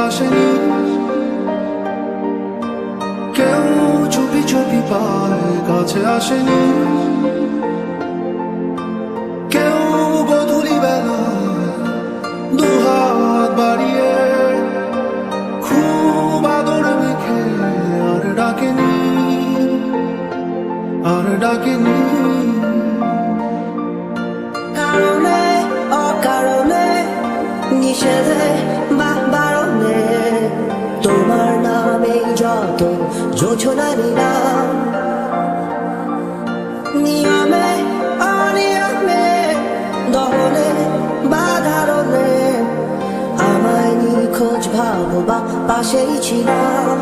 আসেনি, কেউ চুপি চুপি পায় কাছে আসেনি, কেউ গধূলি বেলায় দুহাত বাড়িয়ে খুব আদর মেখে আর ডাকেনি, আর ডাকেনি। কারণে অকারণে নিষেধে বা বারণে তোমার নামে যত যোজনা নিলাম, নিয়মে অনিয়মে দহনে বা ধারণে আমায় নিখোঁজ ভাববা পাশেই ছিলাম।